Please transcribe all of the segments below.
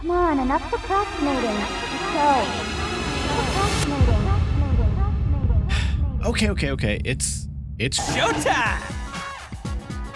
Come on, enough procrastinating. Let's go. Procrastinating. Okay. It's Showtime!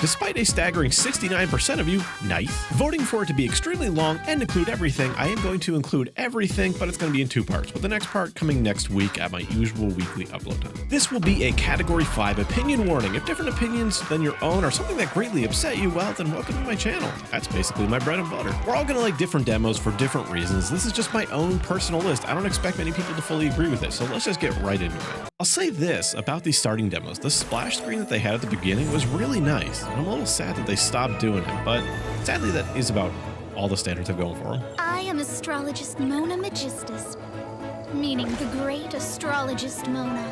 Despite a staggering 69% of you, nice, voting for it to be extremely long and include everything, I am going to include everything, but it's going to be in 2 parts, with the next part coming next week at my usual weekly upload time. This will be a Category 5 opinion warning. If different opinions than your own are something that greatly upset you, well, then welcome to my channel. That's basically my bread and butter. We're all going to like different demos for different reasons. This is just my own personal list. I don't expect many people to fully agree with it, so let's just get right into it. I'll say this about these starting demos. The splash screen that they had at the beginning was really nice. And I'm a little sad that they stopped doing it, but sadly that is about all the standards have going for them. I am astrologist Mona Magistus, meaning the great astrologist Mona.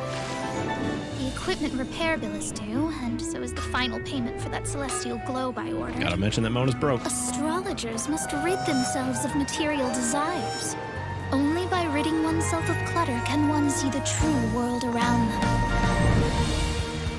The equipment repair bill is due, and so is the final payment for that celestial globe I ordered. Gotta mention that Mona's broke. Astrologers must rid themselves of material desires. Only by ridding oneself of clutter can one see the true world around them.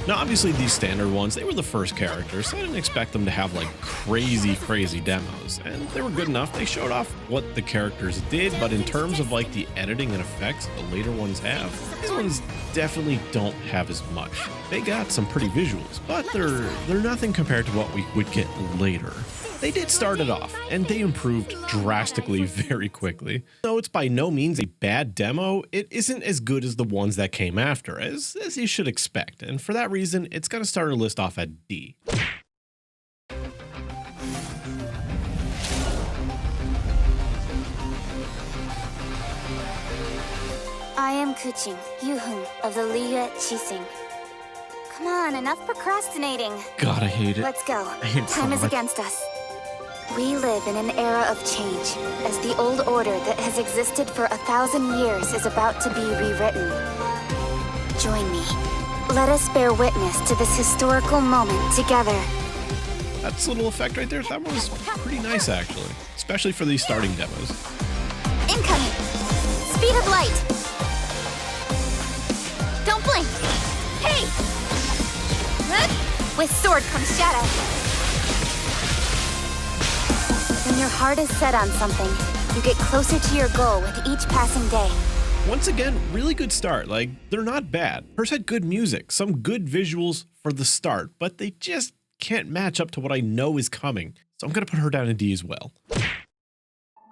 Now, obviously, these standard ones, they were the first characters, so I didn't expect them to have, like, crazy demos. And they were good enough. They showed off what the characters did, but in terms of, like, the editing and effects the later ones have, these ones definitely don't have as much. They got some pretty visuals, but they're nothing compared to what we would get later. They did start it off, and they improved drastically very quickly. Though it's by no means a bad demo, it isn't as good as the ones that came after, as you should expect, and for that reason, it's going to start our list off at D. I am Kuching, Yuhun of the Liga Chising. Come on, enough procrastinating. God, I hate it. Let's go. I hate it so Time is much. against us. We live in an era of change, as the old order that has existed for 1,000 years is about to be rewritten. Join me. Let us bear witness to this historical moment together. That's a little effect right there. That one was pretty nice, actually, especially for these starting demos. Incoming! Speed of light! Don't blink! Hey! With sword comes shadow. When your heart is set on something, you get closer to your goal with each passing day. Once again, really good start. Like, they're not bad. Hers had good music, some good visuals for the start, but they just can't match up to what I know is coming. So I'm going to put her down in D as well.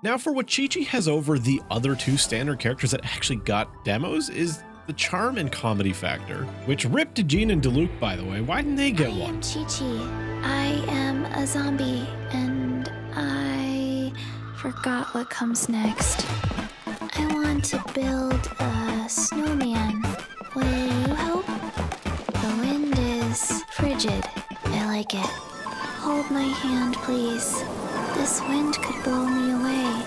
Now, for what Chi-Chi has over the other 2 standard characters that actually got demos is the charm and comedy factor, which ripped to Jean and Diluc, by the way. Why didn't they get I one? am Chi-Chi. I am a zombie, and I forgot what comes next. I want to build a snowman. Will you help? The wind is frigid. I like it. Hold my hand, please. This wind could blow me away.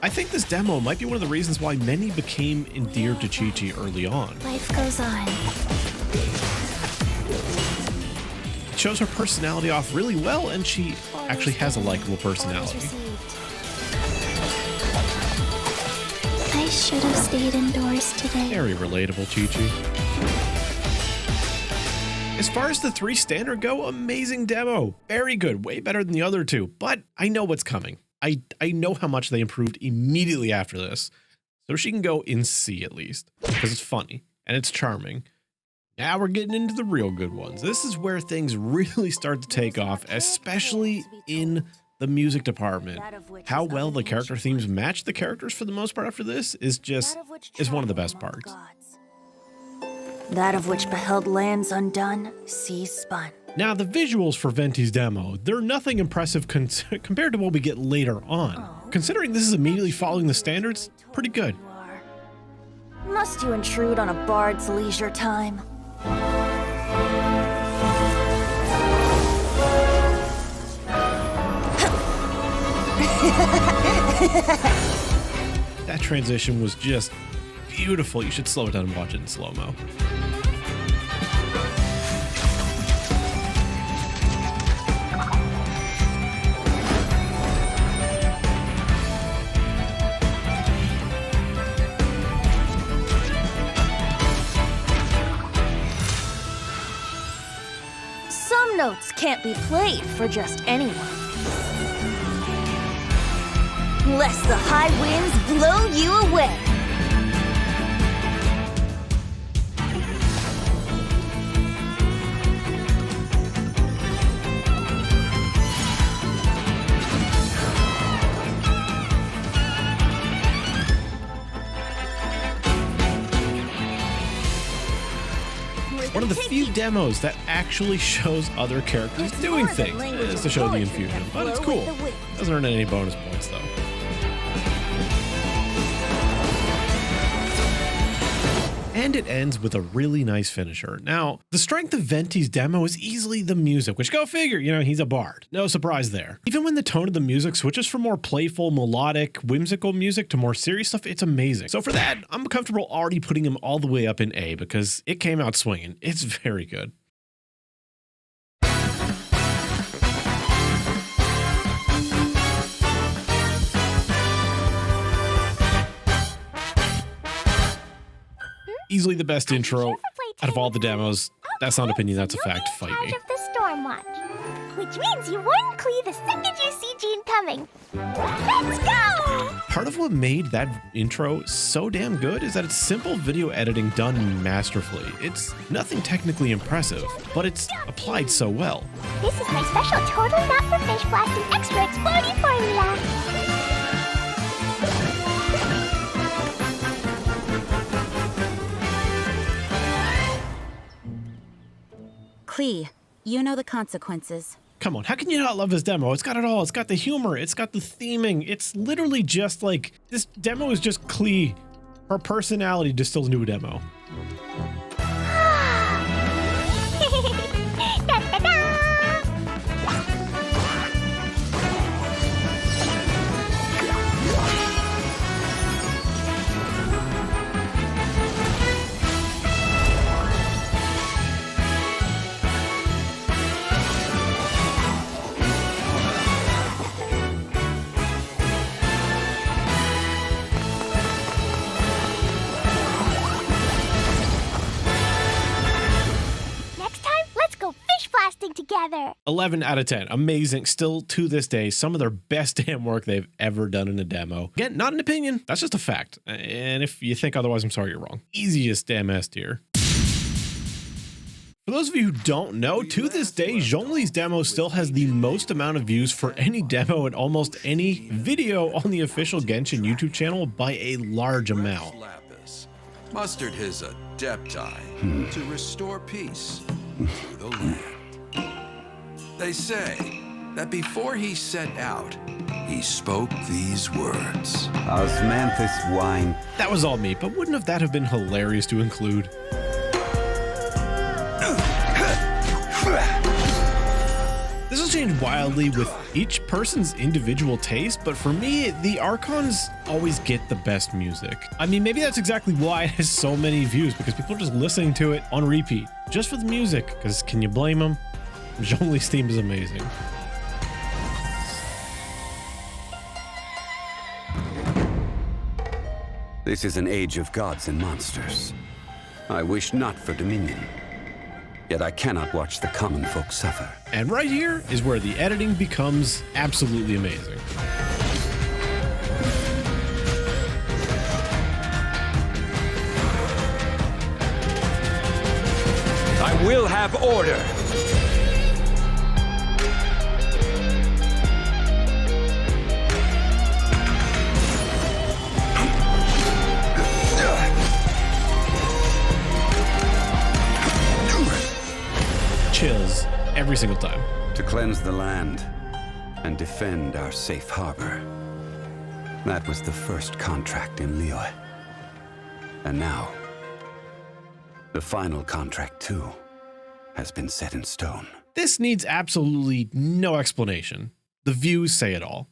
I think this demo might be one of the reasons why many became endeared to Chi-Chi early on. Life goes on. It shows her personality off really well, and she actually has a likable personality. I should have stayed indoors today. Very relatable, Chi-Chi. As far as the 3 standard go, amazing demo. Very good, way better than the other 2, but I know what's coming. I know how much they improved immediately after this, so she can go in C at least, because it's funny and it's charming. Now we're getting into the real good ones. This is where things really start to take off, especially in the music department. How well the character themes match the characters for the most part after this is one of the best parts. That of which beheld lands undone, seas spun. Now, the visuals for Venti's demo, they're nothing impressive compared to what we get later on. Considering this is immediately following the standards, pretty good. Must you intrude on a bard's leisure time? That transition was just beautiful. You should slow it down and watch it in slow-mo. Some notes can't be played for just anyone. Lest the high winds blow you away. One of the few demos that actually shows other characters doing things is to show the infusion, but it's cool. Doesn't earn any bonus points though. And it ends with a really nice finisher. Now, the strength of Venti's demo is easily the music, which go figure, you know, he's a bard. No surprise there. Even when the tone of the music switches from more playful, melodic, whimsical music to more serious stuff, it's amazing. So for that, I'm comfortable already putting him all the way up in A because it came out swinging. It's very good. Easily the best intro out of all the demos. That's not an opinion, that's a fact. Fight me. Of the storm watch, which means you warn Klee the second you see Jean coming. Let's go! Part of what made that intro so damn good is that it's simple video editing done masterfully. It's nothing technically impressive, but it's applied so well. This is my special totally not for fish blasting extra exploding formula. Klee, you know the consequences. Come on, how can you not love this demo? It's got it all. It's got the humor. It's got the theming. It's literally just like, this demo is just Klee. Her personality distilled into a demo. Together. 11 out of 10. Amazing. Still to this day, some of their best damn work they've ever done in a demo. Again, not an opinion. That's just a fact. And if you think otherwise, I'm sorry, you're wrong. Easiest damn S tier. For those of you who don't know, to this day, Zhongli's demo still has the most amount of views for any demo in almost any video on the official Genshin YouTube channel by a large amount. Mustered his adepti to restore peace to the land. They say that before he set out, he spoke these words. Osmanthus wine. That was all me, but wouldn't that have been hilarious to include? This will change wildly with each person's individual taste, but for me, the Archons always get the best music. I mean, maybe that's exactly why it has so many views, because people are just listening to it on repeat, just for the music, because can you blame them? Zhongli's theme is amazing. This is an age of gods and monsters. I wish not for dominion. Yet I cannot watch the common folk suffer. And right here is where the editing becomes absolutely amazing. I will have order. Chills every single time. To cleanse the land and defend our safe harbor. That was the first contract in Liyue. And now, the final contract too has been set in stone. This needs absolutely no explanation. The views say it all.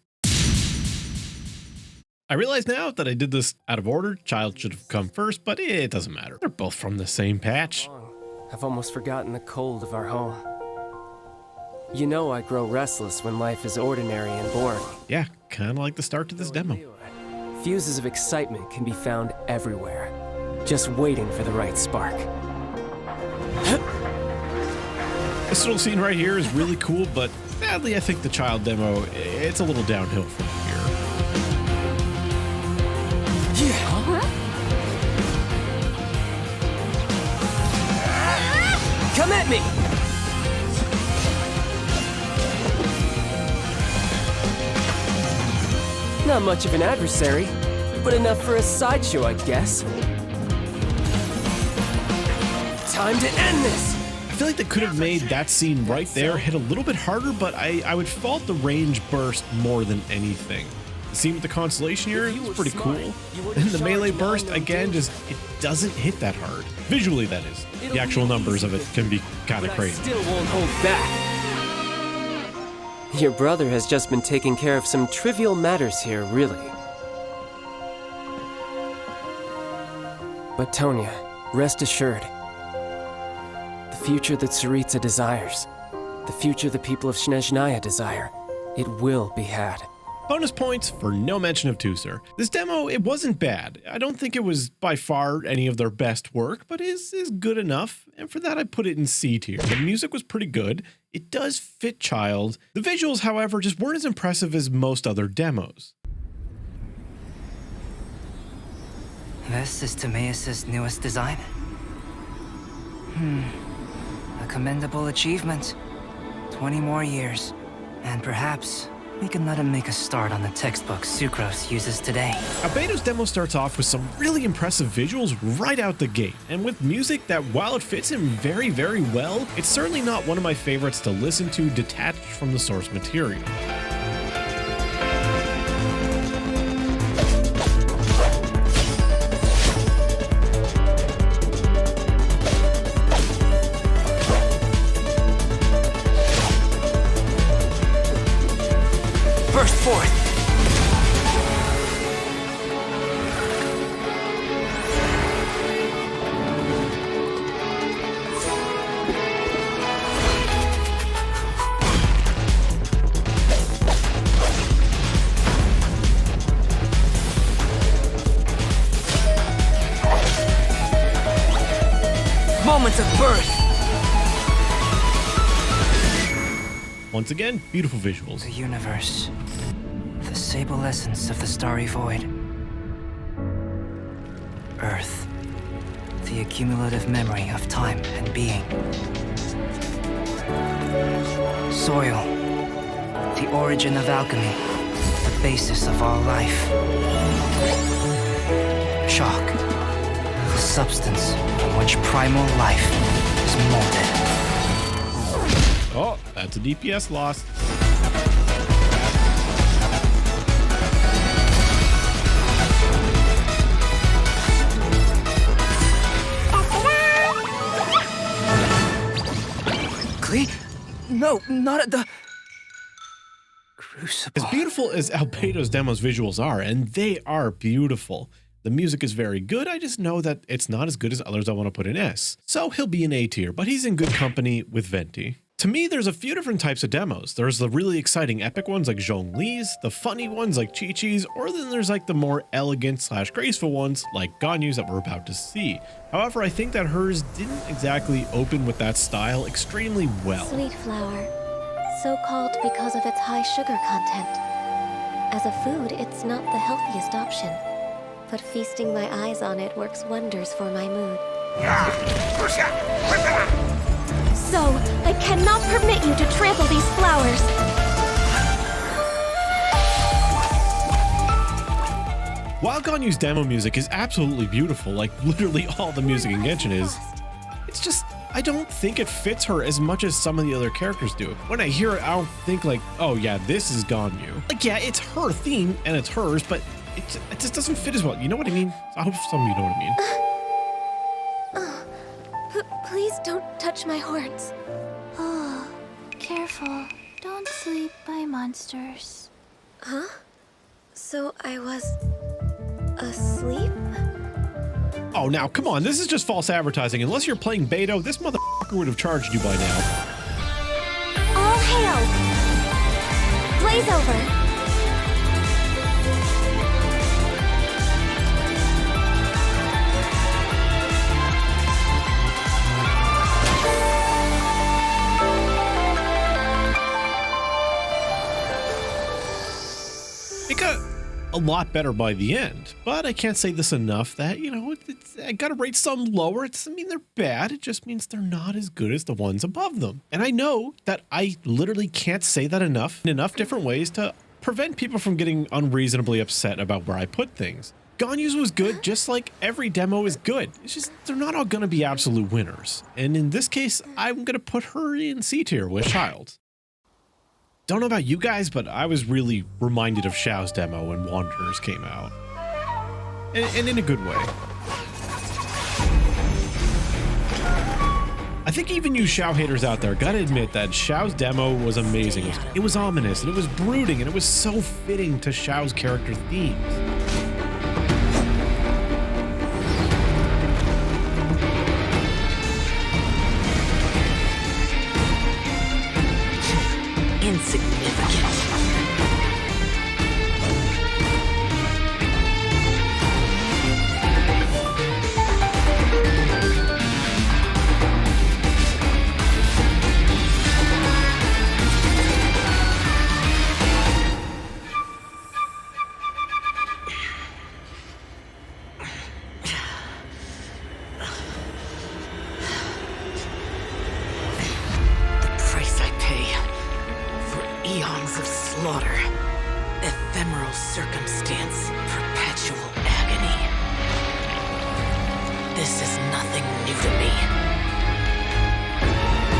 I realize now that I did this out of order. Child should have come first, but it doesn't matter. They're both from the same patch. I've almost forgotten the cold of our home. You know I grow restless when life is ordinary and boring. Yeah, kind of like the start to this demo. Fuses of excitement can be found everywhere, just waiting for the right spark. This little scene right here is really cool, but sadly I think the child demo, it's a little downhill from here. Not much of an adversary, but enough for a sideshow, I guess. Time to end this! I feel like they could have made that scene right there hit a little bit harder, but I would fault the range burst more than anything. The scene with the constellation here is pretty cool. And the melee burst, again, just it doesn't hit that hard. Visually, that is. The actual numbers of it can be kind of crazy. I still won't hold back. Your brother has just been taking care of some trivial matters here, really. But Tonya, rest assured. The future that Tsaritsa desires, the future the people of Snezhnaya desire, it will be had. Bonus points for no mention of Tusser. This demo, it wasn't bad. I don't think it was by far any of their best work, but is good enough, and for that I put it in C tier. The music was pretty good. It does fit Child. The visuals, however, just weren't as impressive as most other demos. This is Timaeus' newest design? A commendable achievement. 20 more years. And perhaps we can let him make a start on the textbook Sucrose uses today. Albedo's demo starts off with some really impressive visuals right out the gate, and with music that, while it fits him very, very well, it's certainly not one of my favorites to listen to detached from the source material. Burst forth! Moments of birth! Once again, beautiful visuals. The universe. The sable essence of the starry void. Earth. The accumulative memory of time and being. Soil. The origin of alchemy. The basis of all life. Chalk. The substance from which primal life is molded. Oh, that's a DPS loss. No, not at the Crucible. As beautiful as Albedo's demo's visuals are, and they are beautiful, the music is very good. I just know that it's not as good as others I want to put in S. So he'll be in A tier, but he's in good company with Venti. To me, there's a few different types of demos. There's the really exciting epic ones like Zhongli's, the funny ones like Chi-Chi's, or then there's like the more elegant / graceful ones like Ganyu's that we're about to see. However, I think that hers didn't exactly open with that style extremely well. Sweet flower, so called because of its high sugar content. As a food, it's not the healthiest option, but feasting my eyes on it works wonders for my mood. So, I cannot permit you to trample these flowers. While Ganyu's demo music is absolutely beautiful, like literally all the music in Genshin is, it's just, I don't think it fits her as much as some of the other characters do. When I hear it, I don't think like, oh yeah, this is Ganyu. Like, yeah, it's her theme and it's hers, but it just doesn't fit as well. You know what I mean? I hope some of you know what I mean. Please don't touch my horns. Oh, careful. Don't sleep by monsters. Huh? So I was asleep? Oh, now, come on. This is just false advertising. Unless you're playing Beto, this motherfucker would have charged you by now. All hail! Blaze over! It got a lot better by the end, but I can't say this enough that, you know, I gotta rate some lower. It doesn't mean they're bad. It just means they're not as good as the ones above them. And I know that I literally can't say that enough in enough different ways to prevent people from getting unreasonably upset about where I put things. Ganyu's was good, just like every demo is good. It's just, they're not all gonna be absolute winners. And in this case, I'm gonna put her in C tier with Child. Don't know about you guys, but I was really reminded of Xiao's demo when Wanderers came out. And in a good way. I think even you Xiao haters out there gotta admit that Xiao's demo was amazing. It was ominous, and it was brooding, and it was so fitting to Xiao's character themes. Insignificant. Eons of slaughter, ephemeral circumstance, perpetual agony. This is nothing new to me.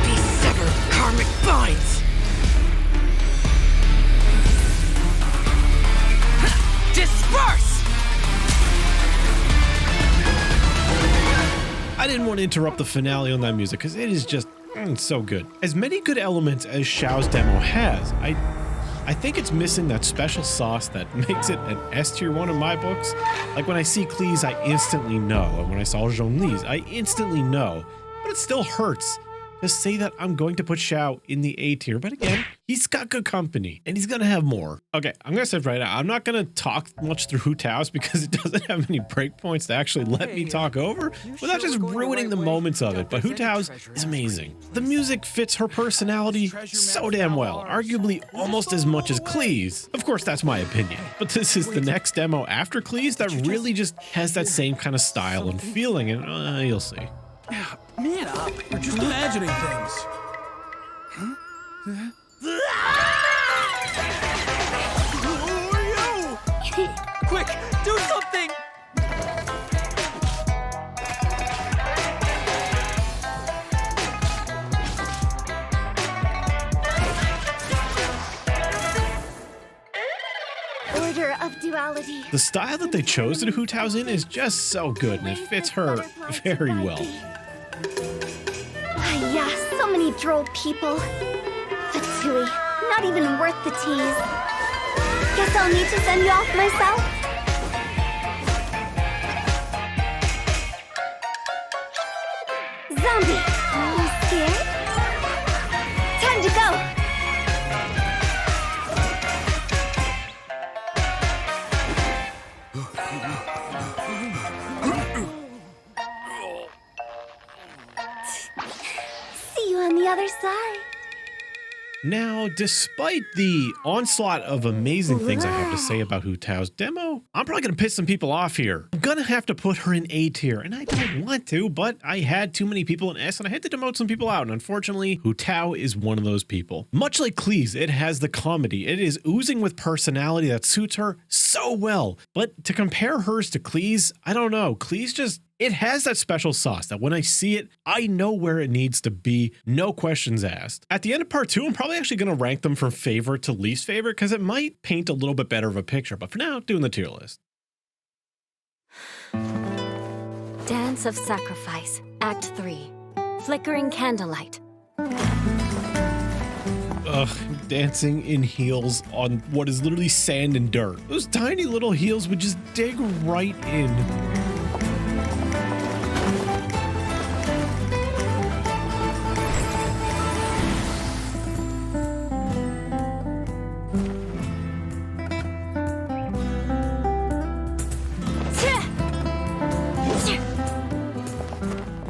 These severed karmic binds! Disperse! I didn't want to interrupt the finale on that music because it is just so good. As many good elements as Xiao's demo has, I think it's missing that special sauce that makes it an S tier one in my books. Like when I see Cleese, I instantly know, and when I saw Zhongli's, I instantly know, but it still hurts to say that I'm going to put Xiao in the A tier, but again, he's got good company, and he's gonna have more. Okay, I'm gonna say it right now, I'm not gonna talk much through Hu Tao's because it doesn't have any breakpoints to actually let me talk over without just ruining the moments of it, but Hu Tao's is amazing. The music fits her personality so damn well, arguably almost as much as Cleese. Of course, that's my opinion, but this is the next demo after Cleese that really just has that same kind of style and feeling, and you'll see. Man up! You're just imagining things. Huh? Who are you? Quick, do something! Order of duality. The style that they chose to do Hu Tao's in is just so good, and it fits her very well. Yeah, so many droll people. Fatui, not even worth the tease. Guess I'll need to send you off myself. Zombie, you scared? Time to go! See you on the other side. Now, despite the onslaught of amazing things I have to say about Hu Tao's demo, I'm probably going to piss some people off here. I'm going to have to put her in A tier, and I don't want to, but I had too many people in S, and I had to demote some people out, and unfortunately, Hu Tao is one of those people. Much like Cleese, it has the comedy. It is oozing with personality that suits her so well, but to compare hers to Cleese, I don't know. Cleese just... it has that special sauce that when I see it, I know where it needs to be, no questions asked. At the end of part 2, I'm probably actually going to rank them from favorite to least favorite because it might paint a little bit better of a picture, but for now, doing the tier list. Dance of Sacrifice, Act 3. Flickering Candlelight. Ugh, dancing in heels on what is literally sand and dirt. Those tiny little heels would just dig right in.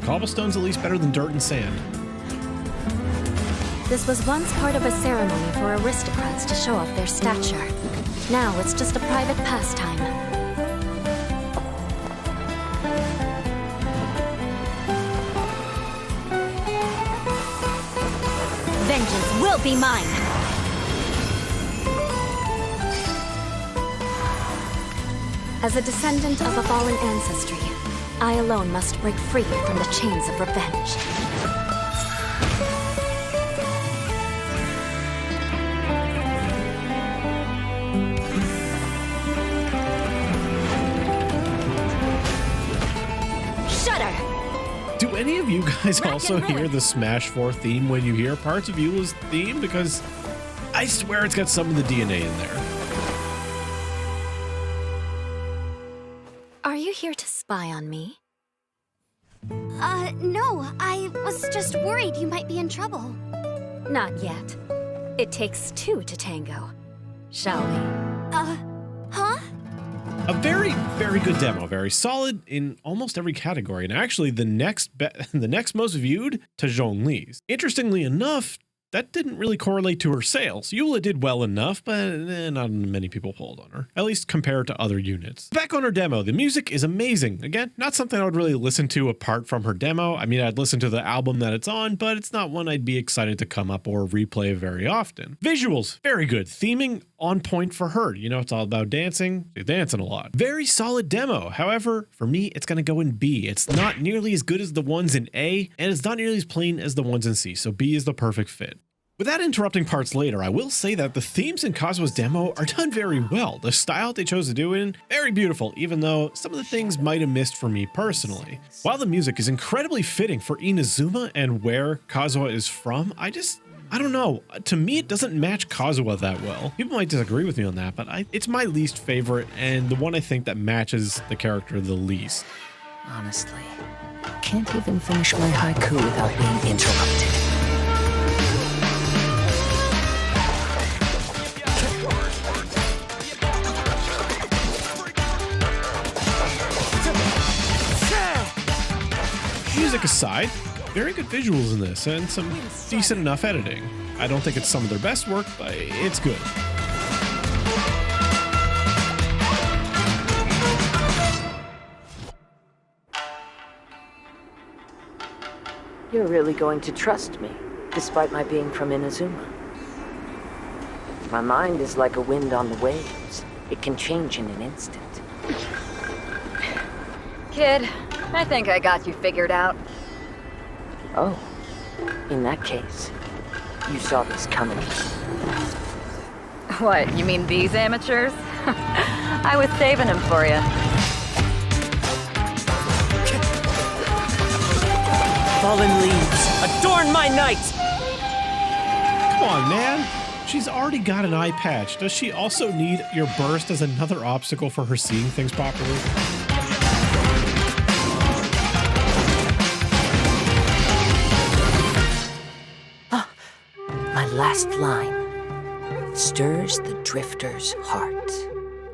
Cobblestone's at least better than dirt and sand. This was once part of a ceremony for aristocrats to show off their stature. Now it's just a private pastime. Vengeance will be mine! As a descendant of a fallen ancestry, I alone must break free from the chains of revenge. Do any of you guys also hear the Smash 4 theme when you hear parts of Eula's theme? Because I swear it's got some of the DNA in there. Are you here to spy on me? No, I was just worried you might be in trouble. Not yet. It takes two to tango. Shall we? Huh? A very, very good demo, very solid in almost every category, and actually the next most viewed to Zhongli's. Interestingly enough, that didn't really correlate to her sales. Eula did well enough, but not many people pulled on her, at least compared to other units. Back on her demo, the music is amazing. Again, not something I would really listen to apart from her demo. I mean, I'd listen to the album that it's on, but it's not one I'd be excited to come up or replay very often. Visuals, very good. Theming, on point for her. You know, it's all about dancing. She's dancing a lot. Very solid demo. However, for me, it's going to go in B. It's not nearly as good as the ones in A, and it's not nearly as plain as the ones in C, so B is the perfect fit. Without interrupting parts later, I will say that the themes in Kazuha's demo are done very well. The style they chose to do it in, very beautiful, even though some of the things might have missed for me personally. While the music is incredibly fitting for Inazuma and where Kazuha is from, I don't know. To me, it doesn't match Kazuha that well. People might disagree with me on that, but it's my least favorite and the one I think that matches the character the least. Honestly, can't even finish my haiku without being interrupted. Music aside, very good visuals in this and some decent enough editing. I don't think it's some of their best work, but it's good. You're really going to trust me, despite my being from Inazuma. My mind is like a wind on the waves. It can change in an instant. Kid, I think I got you figured out. Oh, in that case, you saw this coming. What, you mean these amateurs? I was saving them for you. Fallen leaves, adorn my night! Come on, man. She's already got an eye patch. Does she also need your burst as another obstacle for her seeing things properly? My last line stirs the drifter's heart.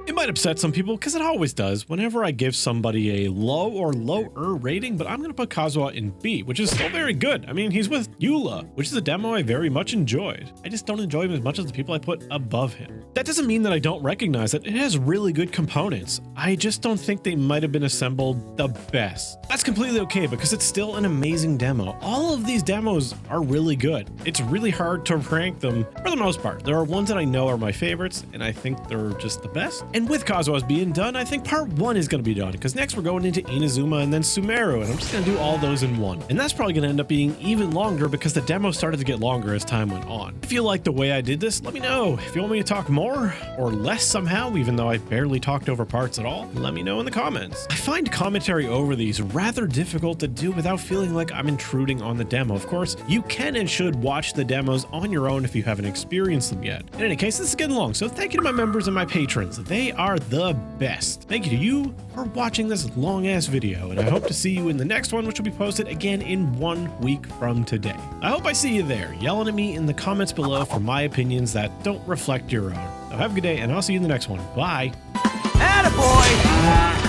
It might upset some people because it always does whenever I give somebody a low or lower rating, but I'm going to put Kazuha in B, which is still very good. I mean, he's with Eula, which is a demo I very much enjoyed. I just don't enjoy him as much as the people I put above him. That doesn't mean that I don't recognize that it has really good components. I just don't think they might have been assembled the best. That's completely okay because it's still an amazing demo. All of these demos are really good. It's really hard to rank them for the most part. There are ones that I know are my favorites, and I think they're just the best. And with Kazuha's being done, I think part 1 is going to be done because next we're going into Inazuma and then Sumeru, and I'm just going to do all those in one. And that's probably going to end up being even longer because the demo started to get longer as time went on. If you like the way I did this, let me know. If you want me to talk more or less somehow, even though I barely talked over parts at all, let me know in the comments. I find commentary over these rather difficult to do without feeling like I'm intruding on the demo. Of course, you can and should watch the demos on your own if you haven't experienced them yet. In any case, this is getting long, so thank you to my members and my patrons. They are the best. Thank you to you for watching this long-ass video, and I hope to see you in the next one, which will be posted again in 1 week from today. I hope I see you there, yelling at me in the comments below for my opinions that don't reflect your own. So have a good day, and I'll see you in the next one. Bye. Attaboy!